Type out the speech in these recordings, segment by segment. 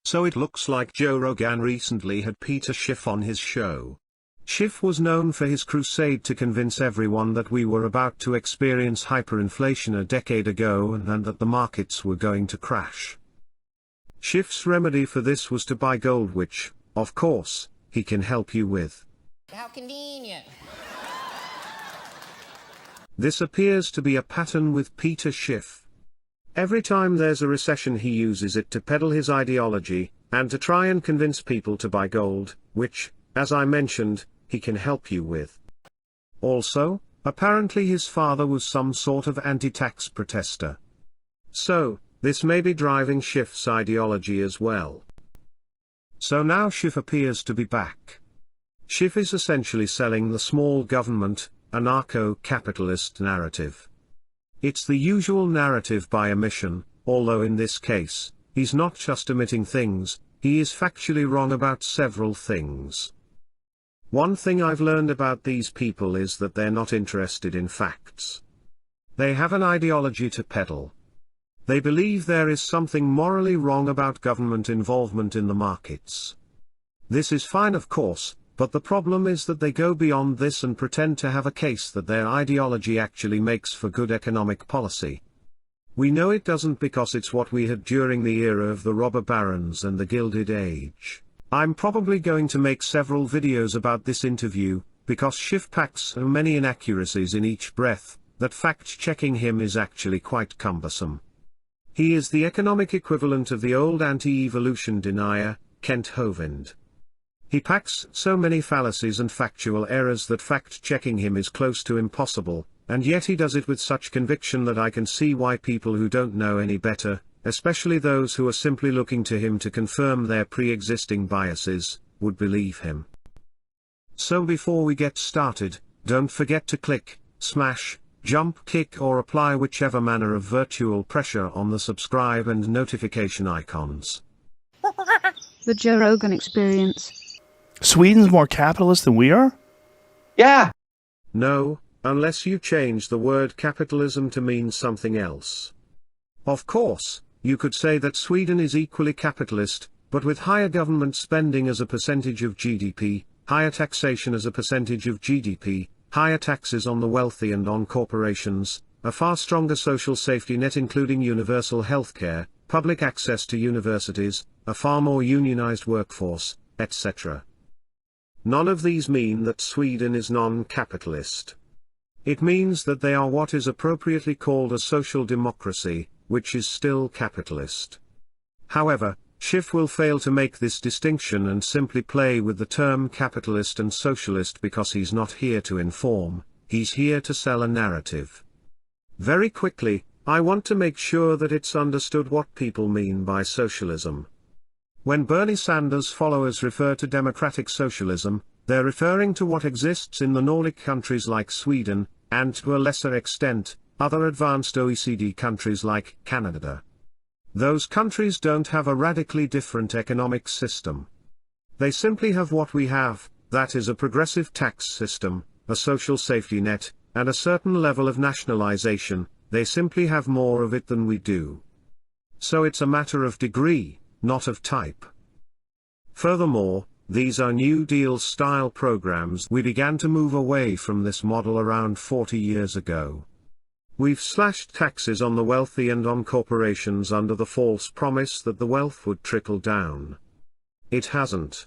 So it looks like Joe Rogan recently had Peter Schiff on his show. Schiff was known for his crusade to convince everyone that we were about to experience hyperinflation a decade ago and that the markets were going to crash. Schiff's remedy for this was to buy gold, which, of course, he can help you with. How convenient. This appears to be a pattern with Peter Schiff. Every time there's a recession he uses it to peddle his ideology, and to try and convince people to buy gold, which, as I mentioned, he can help you with. Also, apparently his father was some sort of anti-tax protester. So, this may be driving Schiff's ideology as well. So now Schiff appears to be back. Schiff is essentially selling the small government, anarcho-capitalist narrative. It's the usual narrative by omission, although in this case, he's not just omitting things, he is factually wrong about several things. One thing I've learned about these people is that they're not interested in facts. They have an ideology to peddle. They believe there is something morally wrong about government involvement in the markets. This is fine, of course, but the problem is that they go beyond this and pretend to have a case that their ideology actually makes for good economic policy. We know it doesn't because it's what we had during the era of the robber barons and the Gilded Age. I'm probably going to make several videos about this interview, because Schiff packs so many inaccuracies in each breath, that fact-checking him is actually quite cumbersome. He is the economic equivalent of the old anti-evolution denier, Kent Hovind. He packs so many fallacies and factual errors that fact-checking him is close to impossible, and yet he does it with such conviction that I can see why people who don't know any better, especially those who are simply looking to him to confirm their pre-existing biases, would believe him. So before we get started, don't forget to click, smash, jump, kick or apply whichever manner of virtual pressure on the subscribe and notification icons. The Joe Rogan Experience. Sweden's more capitalist than we are? Yeah. No, unless you change the word capitalism to mean something else. Of course, you could say that Sweden is equally capitalist, but with higher government spending as a percentage of GDP, higher taxation as a percentage of GDP, higher taxes on the wealthy and on corporations, a far stronger social safety net including universal healthcare, public access to universities, a far more unionized workforce, etc. None of these mean that Sweden is non-capitalist. It means that they are what is appropriately called a social democracy, which is still capitalist. However, Schiff will fail to make this distinction and simply play with the term capitalist and socialist because he's not here to inform, he's here to sell a narrative. Very quickly, I want to make sure that it's understood what people mean by socialism. When Bernie Sanders followers refer to democratic socialism, they're referring to what exists in the Nordic countries like Sweden, and to a lesser extent, other advanced OECD countries like Canada. Those countries don't have a radically different economic system. They simply have what we have, that is a progressive tax system, a social safety net, and a certain level of nationalization. They simply have more of it than we do. So it's a matter of degree, not of type. Furthermore, these are New Deal-style programs. We began to move away from this model around 40 years ago. We've slashed taxes on the wealthy and on corporations under the false promise that the wealth would trickle down. It hasn't.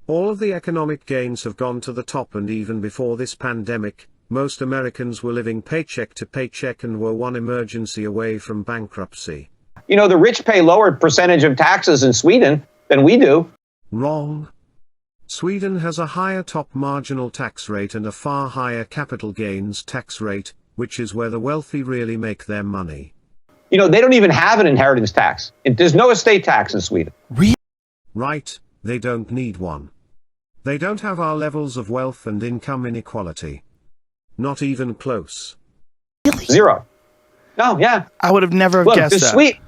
All of the economic gains have gone to the top, and even before this pandemic, most Americans were living paycheck to paycheck and were one emergency away from bankruptcy. You know, the rich pay lower percentage of taxes in Sweden than we do. Wrong. Sweden has a higher top marginal tax rate and a far higher capital gains tax rate, which is where the wealthy really make their money. You know, they don't even have an inheritance tax. There's no estate tax in Sweden. Right, they don't need one. They don't have our levels of wealth and income inequality. Not even close. Really? Zero. No, yeah. I would have never guessed that.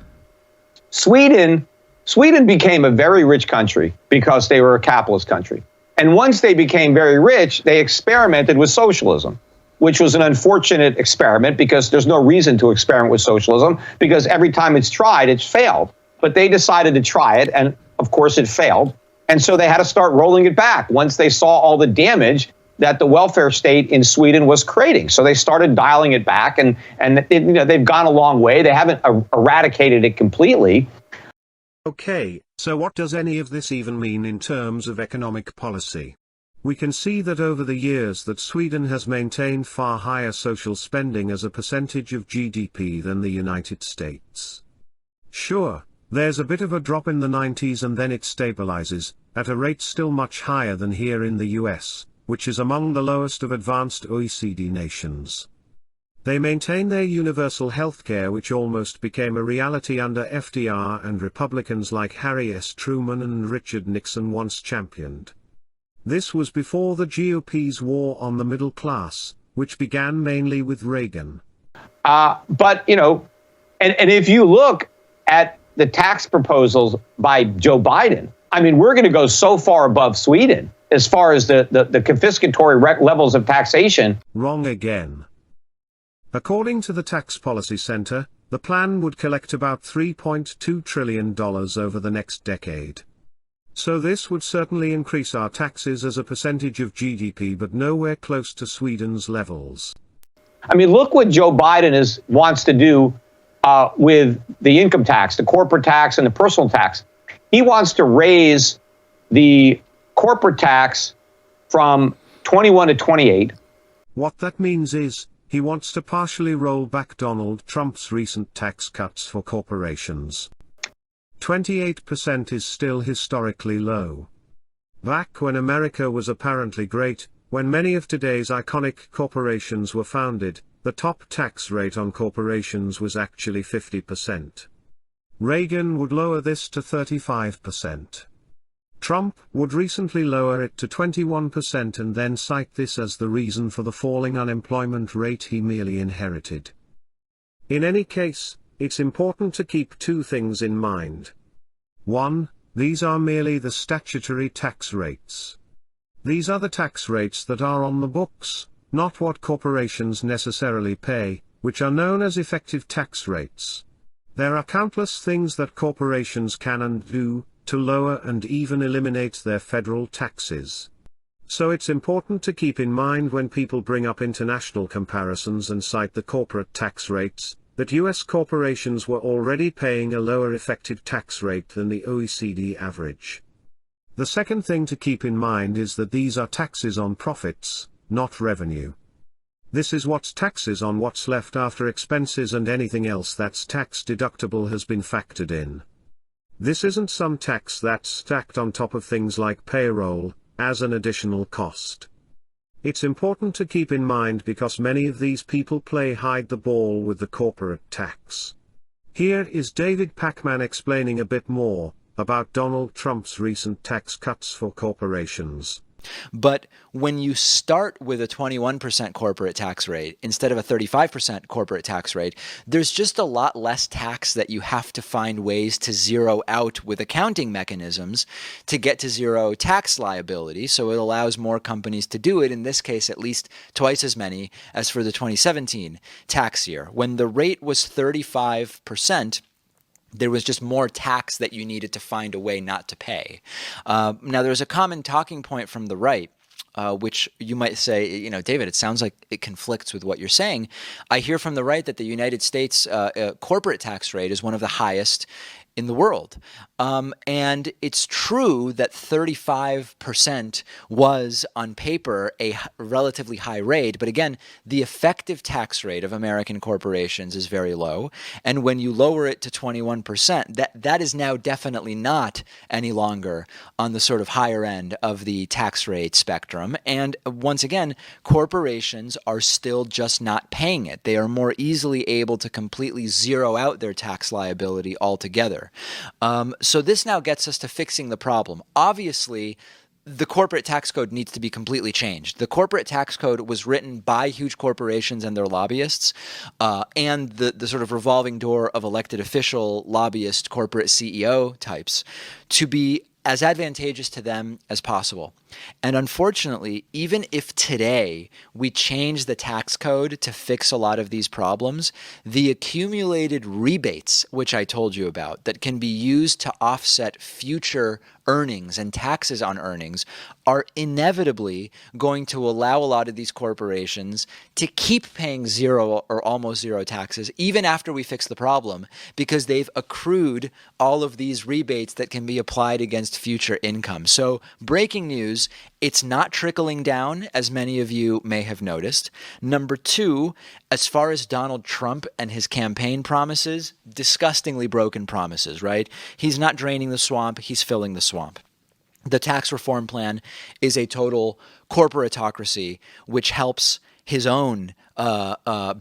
Sweden became a very rich country because they were a capitalist country. And once they became very rich, they experimented with socialism, which was an unfortunate experiment because there's no reason to experiment with socialism because every time it's tried, it's failed. But they decided to try it. And Of course, it failed. And so they had to start rolling it back once they saw all the damage that the welfare state in Sweden was creating. So they started dialing it back, and they've gone a long way. They haven't eradicated it completely. Okay, so what does any of this even mean in terms of economic policy? We can see that over the years that Sweden has maintained far higher social spending as a percentage of GDP than the United States. Sure, there's a bit of a drop in the 90s and then it stabilizes, at a rate still much higher than here in the US, which is among the lowest of advanced OECD nations. They maintain their universal healthcare, which almost became a reality under FDR and Republicans like Harry S. Truman and Richard Nixon once championed. This was before the GOP's war on the middle class, which began mainly with Reagan. But if you look at the tax proposals by Joe Biden, I mean, we're going to go so far above Sweden as far as the confiscatory levels of taxation. Wrong again. According to the Tax Policy Center, the plan would collect about $3.2 trillion over the next decade. So this would certainly increase our taxes as a percentage of GDP, but nowhere close to Sweden's levels. I mean, look what Joe Biden wants to do with the income tax, the corporate tax, and the personal tax. He wants to raise the corporate tax from 21 to 28. What that means is, he wants to partially roll back Donald Trump's recent tax cuts for corporations. 28% is still historically low. Back when America was apparently great, when many of today's iconic corporations were founded, the top tax rate on corporations was actually 50%. Reagan would lower this to 35%. Trump would recently lower it to 21% and then cite this as the reason for the falling unemployment rate he merely inherited. In any case, it's important to keep two things in mind. 1, these are merely the statutory tax rates. These are the tax rates that are on the books, not what corporations necessarily pay, which are known as effective tax rates. There are countless things that corporations can and do to lower and even eliminate their federal taxes. So it's important to keep in mind when people bring up international comparisons and cite the corporate tax rates, that US corporations were already paying a lower effective tax rate than the OECD average. The second thing to keep in mind is that these are taxes on profits, not revenue. This is what's taxes on what's left after expenses, and anything else that's tax deductible has been factored in. This isn't some tax that's stacked on top of things like payroll, as an additional cost. It's important to keep in mind because many of these people play hide the ball with the corporate tax. Here is David Pakman explaining a bit more about Donald Trump's recent tax cuts for corporations. But when you start with a 21% corporate tax rate instead of a 35% corporate tax rate, there's just a lot less tax that you have to find ways to zero out with accounting mechanisms to get to zero tax liability. So it allows more companies to do it, in this case at least twice as many as for the 2017 tax year. When the rate was 35%, there was just more tax that you needed to find a way not to pay. Now, there's a common talking point from the right, which you might say, David, it sounds like it conflicts with what you're saying. I hear from the right that the United States corporate tax rate is one of the highest in the world. And it's true that 35% was on paper a relatively high rate, but again, the effective tax rate of American corporations is very low. And when you lower it to 21%, that is now definitely not any longer on the sort of higher end of the tax rate spectrum. And once again, corporations are still just not paying it. They are more easily able to completely zero out their tax liability altogether. So this now gets us to fixing the problem. Obviously, the corporate tax code needs to be completely changed. The corporate tax code was written by huge corporations and their lobbyists, and the sort of revolving door of elected official, lobbyist, corporate CEO types to be as advantageous to them as possible. And unfortunately, even if today we change the tax code to fix a lot of these problems, the accumulated rebates, which I told you about, that can be used to offset future earnings and taxes on earnings are inevitably going to allow a lot of these corporations to keep paying zero or almost zero taxes even after we fix the problem, because they've accrued all of these rebates that can be applied against future income. So breaking news, it's not trickling down, as many of you may have noticed. Number two, as far as Donald Trump and his campaign promises, disgustingly broken promises, right? He's not draining the swamp, he's filling the swamp. The tax reform plan is a total corporatocracy, which helps his own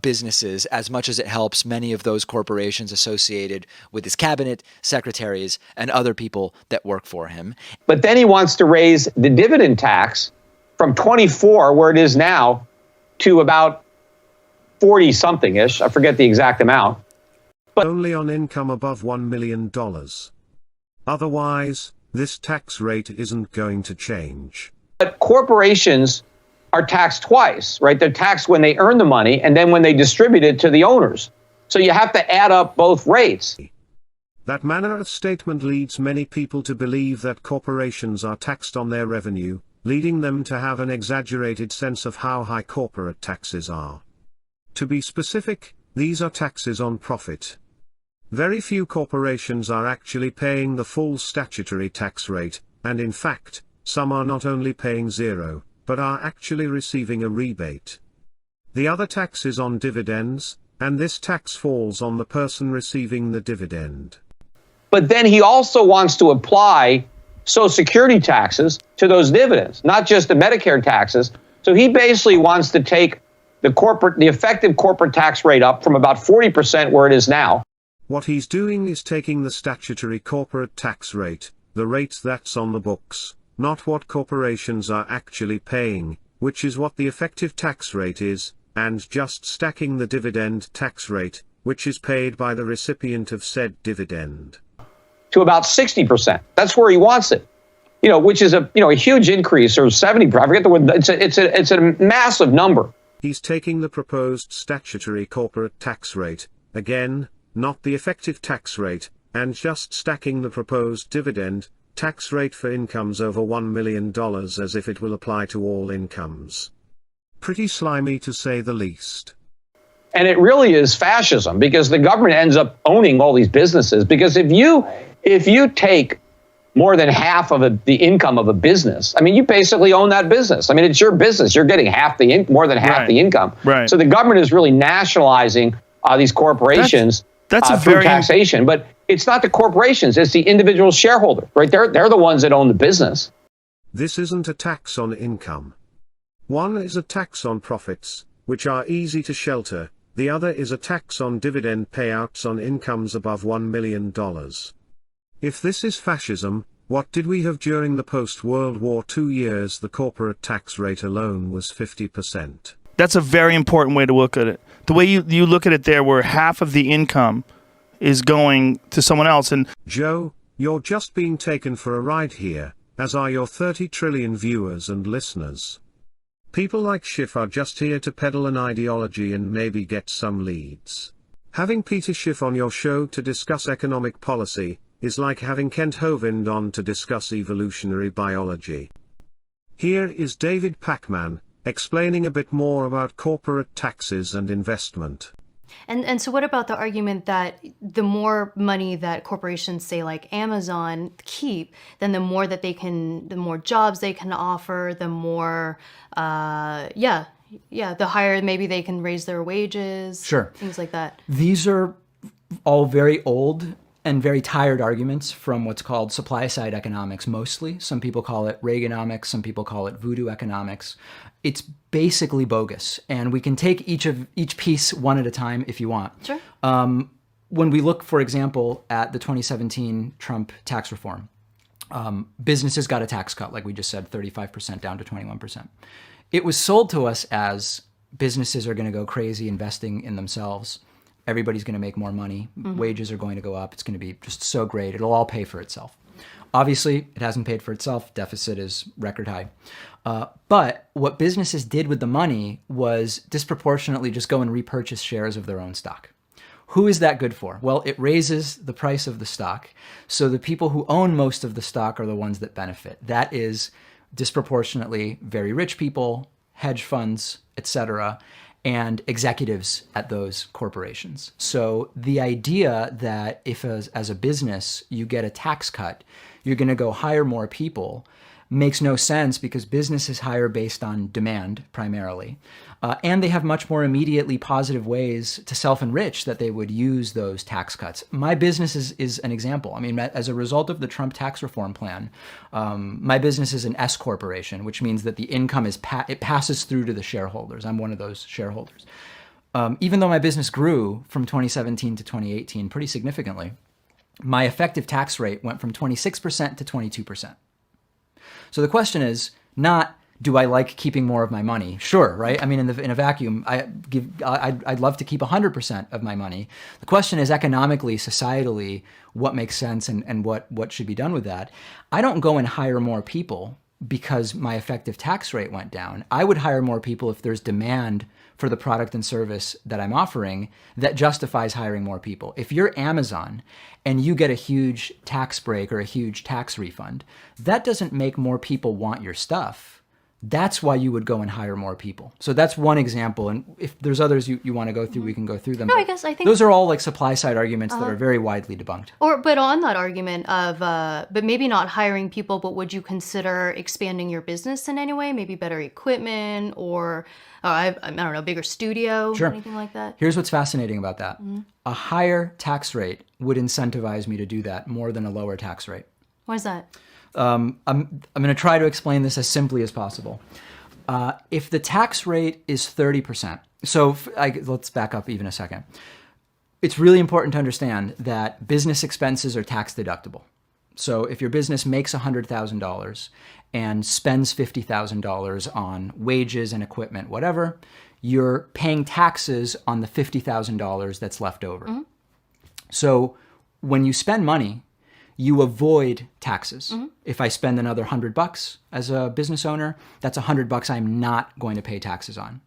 businesses as much as it helps many of those corporations associated with his cabinet, secretaries, and other people that work for him. But then he wants to raise the dividend tax from 24, where it is now, to about 40-something-ish. I forget the exact amount. But only on income above $1 million. Otherwise, this tax rate isn't going to change. But corporations are taxed twice, right? They're taxed when they earn the money and then when they distribute it to the owners. So you have to add up both rates. That manner of statement leads many people to believe that corporations are taxed on their revenue, leading them to have an exaggerated sense of how high corporate taxes are. To be specific, these are taxes on profit. Very few corporations are actually paying the full statutory tax rate, and in fact, some are not only paying zero, but are actually receiving a rebate. The other tax is on dividends, and this tax falls on the person receiving the dividend. But then he also wants to apply Social Security taxes to those dividends, not just the Medicare taxes. So he basically wants to take the effective corporate tax rate up from about 40% where it is now. What he's doing is taking the statutory corporate tax rate, the rate that's on the books, not what corporations are actually paying, which is what the effective tax rate is, and just stacking the dividend tax rate, which is paid by the recipient of said dividend, to about 60%. That's where he wants it. Which is a huge increase, or 70%. I forget the word. It's a massive number. He's taking the proposed statutory corporate tax rate, again, not the effective tax rate, and just stacking the proposed dividend tax rate for incomes over $1 million as if it will apply to all incomes. Pretty slimy to say the least. And it really is fascism, because the government ends up owning all these businesses. Because if you take more than half of the income of a business, you basically own that business. It's your business. You're getting more than half the income. Right. So the government is really nationalizing these corporations through taxation. But it's not the corporations, it's the individual shareholder, right? They're the ones that own the business. This isn't a tax on income. One is a tax on profits, which are easy to shelter. The other is a tax on dividend payouts on incomes above $1 million. If this is fascism, what did we have during the post-World War II years? The corporate tax rate alone was 50%. That's a very important way to look at it. The way you look at it there, where half of the income is going to someone else. And Joe, you're just being taken for a ride here, as are your 30 trillion viewers and listeners. People like Schiff are just here to peddle an ideology and maybe get some leads. Having Peter Schiff on your show to discuss economic policy is like having Kent Hovind on to discuss evolutionary biology. Here is David Pakman, explaining a bit more about corporate taxes and investment. And so what about the argument that the more money that corporations, say like Amazon, keep, then the more jobs they can offer, the more, the higher maybe they can raise their wages. Sure. Things like that. These are all very old and very tired arguments from what's called supply-side economics mostly. Some people call it Reaganomics, some people call it voodoo economics. It's basically bogus, and we can take each piece one at a time if you want. Sure. When we look, for example, at the 2017 Trump tax reform, businesses got a tax cut, like we just said, 35% down to 21%. It was sold to us as businesses are going to go crazy investing in themselves. Everybody's going to make more money. Mm-hmm. Wages are going to go up. It's going to be just so great. It'll all pay for itself. Obviously, it hasn't paid for itself. Deficit is record high. But what businesses did with the money was disproportionately just go and repurchase shares of their own stock. Who is that good for? Well, it raises the price of the stock. So the people who own most of the stock are the ones that benefit. That is disproportionately very rich people, hedge funds, etc., and executives at those corporations. So the idea that if as a business you get a tax cut, you're going to go hire more people makes no sense, because businesses hire based on demand primarily. And they have much more immediately positive ways to self-enrich that they would use those tax cuts. My business is an example. I mean, as a result of the Trump tax reform plan, my business is an S corporation, which means that the income it passes through to the shareholders. I'm one of those shareholders. Even though my business grew from 2017 to 2018 pretty significantly, my effective tax rate went from 26% to 22%. So the question is not, do I like keeping more of my money? Sure, right? I mean, in a vacuum, I'd love to keep 100% of my money. The question is economically, societally, what makes sense and what should be done with that. I don't go and hire more people because my effective tax rate went down. I would hire more people if there's demand for the product and service that I'm offering that justifies hiring more people. If you're Amazon and you get a huge tax break or a huge tax refund, that doesn't make more people want your stuff. That's why you would go and hire more people. So that's one example. And if there's others you want to go through, we can go through them. No, I think those are all like supply side arguments that are very widely debunked. But on that argument of, but maybe not hiring people, but would you consider expanding your business in any way? Maybe better equipment or, I don't know, bigger studio, Sure. anything like that? Here's what's fascinating about that. A higher tax rate would incentivize me to do that more than a lower tax rate. Why is that? I'm going to try to explain this as simply as possible. If the tax rate is 30%, so let's back up even a second. It's really important to understand that business expenses are tax deductible. So if your business makes $100,000 and spends $50,000 on wages and equipment, whatever, you're paying taxes on the $50,000 that's left over. So when you spend money, you avoid taxes. If I spend another $100 as a business owner, that's $100 I'm not going to pay taxes on.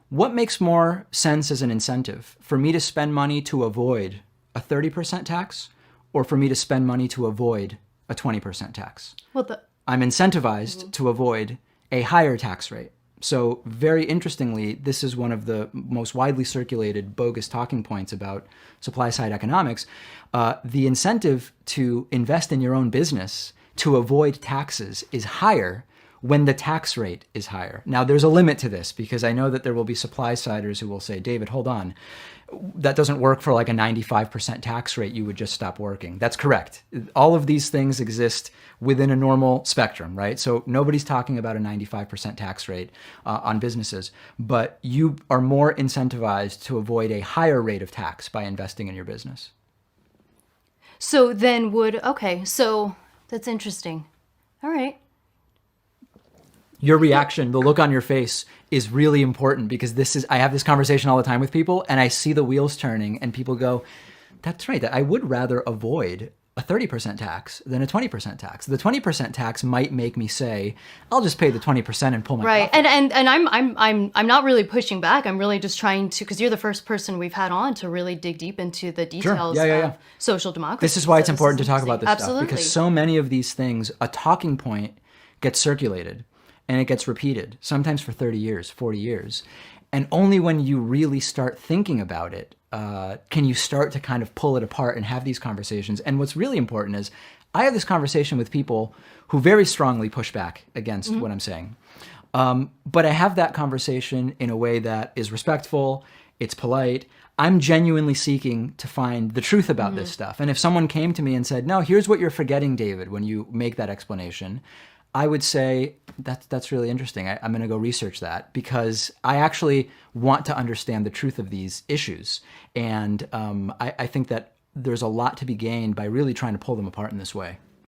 What makes more sense as an incentive? For me to spend money to avoid a 30% tax, or for me to spend money to avoid a 20% tax? Well, I'm incentivized to avoid a higher tax rate. So very interestingly, this is one of the most widely circulated bogus talking points about supply side economics. The incentive to invest in your own business to avoid taxes is higher when the tax rate is higher. Now, there's a limit to this, because I know that there will be supply siders who will say, David, hold on. That doesn't work for like a 95% tax rate. You would just stop working. That's correct. All of these things exist within a normal spectrum, right? So nobody's talking about a 95% tax rate on businesses, but you are more incentivized to avoid a higher rate of tax by investing in your business. So then so that's interesting. All right. Your reaction, the look on your face is really important, because I have this conversation all the time with people and I see the wheels turning and people go, that's right, I would rather avoid a 30% tax than a 20% tax. The 20% tax might make me say, I'll just pay the 20% and pull my right. profit. And I'm not really pushing back. I'm really just trying to, because you're the first person we've had on to really dig deep into the details of social democracy. This is why it's important to talk about this Absolutely. stuff, because so many of these things, a talking point gets circulated and it gets repeated, sometimes for 30 years, 40 years. And only when you really start thinking about it, can you start to kind of pull it apart and have these conversations. And what's really important is I have this conversation with people who very strongly push back against what I'm saying. But I have that conversation in a way that is respectful, it's polite. I'm genuinely seeking to find the truth about this stuff. And if someone came to me and said, no, here's what you're forgetting, David, when you make that explanation, I would say, that's really interesting. I'm going to go research that, because I actually want to understand the truth of these issues. And I think that there's a lot to be gained by really trying to pull them apart in this way.